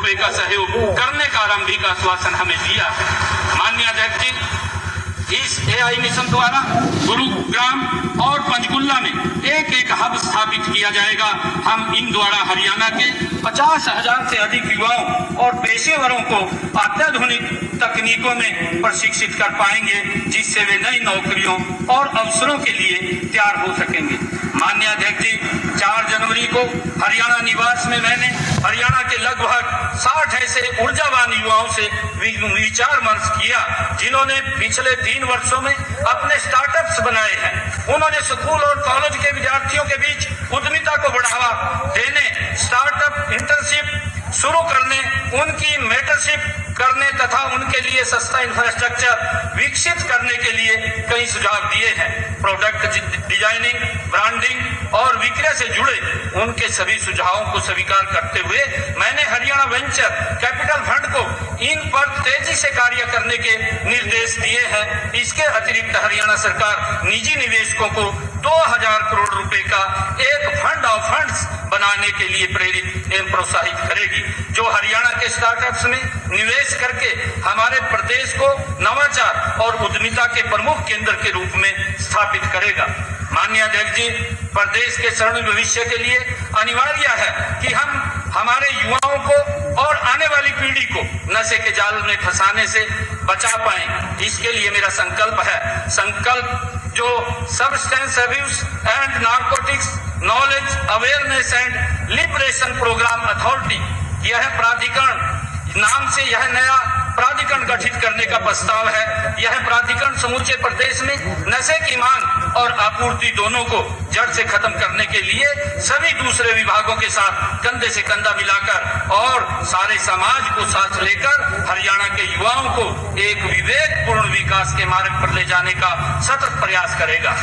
रुपए का सहयोग करने का आरंभिक आश्वासन हमें दिया है। माननीय अध्यक्ष जी, इस AI मिशन द्वारा गुरुग्राम और पंचकुला में एक हब स्थापित किया जाएगा। हम इन द्वारा हरियाणा के 50,000 से अधिक युवाओं और पेशेवरों को अत्याधुनिक तकनीकों में प्रशिक्षित कर पाएंगे, जिससे वे नई नौकरियों और अवसरों के लिए तैयार हो सकेंगे। माननीय अध्यक्ष जी, 4 जनवरी को हरियाणा निवास में मैंने हरियाणा के लगभग 60 ऐसे ऊर्जावान युवाओं से विचार विमर्श किया, जिन्होंने पिछले 3 वर्षों में अपने स्टार्टअप्स बनाए हैं। उन्होंने स्कूल और कॉलेज के विद्यार्थियों के बीच उद्यमिता को बढ़ावा देने, स्टार्टअप इंटर्नशिप शुरू करने, उनकी मेंटरशिप करने तथा उनके लिए सस्ता इंफ्रास्ट्रक्चर विकसित करने के लिए कई सुझाव दिए हैं। प्रोडक्ट डिजाइनिंग, ब्रांडिंग और विक्रय से जुड़े उनके सभी सुझावों को स्वीकार करते हुए मैंने हरियाणा वेंचर कैपिटल फंड को इन पर तेजी से कार्य करने के निर्देश दिए हैं। इसके अतिरिक्त हरियाणा सरकार निजी निवेशकों को 2000 करोड़ रुपए का एक फंड ऑफ फंड्स बनाने के लिए प्रेरित एवं प्रोत्साहित करेगी, जो हरियाणा के स्टार्टअप्स में निवेश करके हमारे प्रदेश को नवाचार और उद्यमिता के प्रमुख केंद्र के रूप में स्थापित करेगा। माननीय अध्यक्ष जी, प्रदेश के स्वर्णिम भविष्य के लिए अनिवार्य है कि हम हमारे युवाओं को और आने वाली पीढ़ी को नशे के जाल में फंसाने से बचा पाएं। इसके लिए मेरा संकल्प जो substance abuse and narcotics knowledge awareness and liberation programme authority, यह प्राधिकरण नाम से यह नया प्राधिकरण गठित करने का प्रस्ताव है। यह प्राधिकरण समूचे प्रदेश में नशे की मांग और आपूर्ति दोनों को जड़ से खत्म करने के लिए सभी दूसरे विभागों के साथ कंधे से कंधा मिलाकर और सारे समाज को साथ लेकर हरियाणा के युवाओं को एक विवेकपूर्ण विकास के मार्ग पर ले जाने का सतत प्रयास करेगा।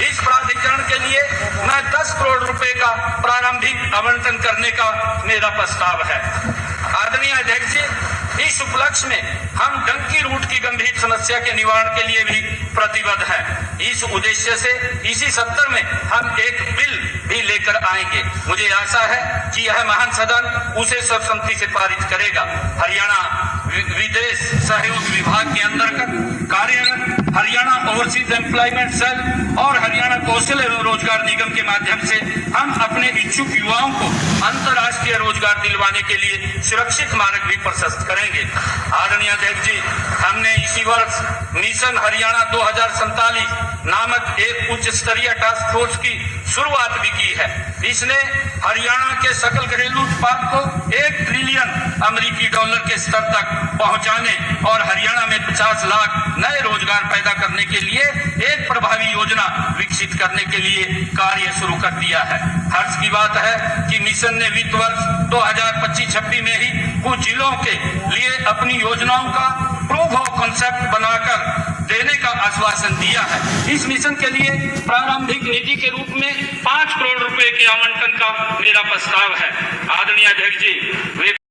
इस प्राधिकरण के लिए मैं 10 करोड़ रुपए का प्रारंभिक आवंटन करने का मेरा प्रस्ताव है। आदरणीय अध्यक्ष जी, इस उपलक्ष्य में हम डंकी रूट की गंभीर समस्या के निवारण के लिए भी प्रतिबद्ध हैं। इस उद्देश्य से इसी सत्र में हम एक बिल भी लेकर आएंगे। मुझे आशा है कि यह महान सदन उसे सर्वसम्मति से पारित करेगा। हरियाणा विदेश सहयोग विभाग के अंतर्गत कार्यरत हरियाणा ओवरसीज एम्प्लॉयमेंट सेल और हरियाणा कौशल एवं रोजगार निगम के माध्यम से हम अपने इच्छुक युवाओं को अंतर्राष्ट्रीय रोजगार दिलवाने के लिए सुरक्षित मार्ग भी प्रशस्त करेंगे। आदरणीय अध्यक्ष जी, हमने इसी वर्ष मिशन हरियाणा 2047 नामक एक उच्च स्तरीय टास्क फोर्स की शुरुआत भी की है। इसने हरियाणा के सकल घरेलू उत्पाद को 1 ट्रिलियन अमेरिकी डॉलर के स्तर तक पहुंचाने और हरियाणा में 50 लाख नए रोजगार पैदा करने के लिए एक प्रभावी योजना विकसित करने के लिए कार्य शुरू कर दिया है। हर्ष की बात है कि मिशन ने वित्त वर्ष 2025-26 में ही कुछ जिलों के लिए अपनी योजनाओं का प्रूफ ऑफ कॉन्सेप्ट बनाकर देने का आश्वासन दिया है। इस मिशन के लिए प्रारंभिक निधि के रूप में 5 करोड़ रुपए के आवंटन का मेरा प्रस्ताव है। आदरणीय अध्यक्ष जी,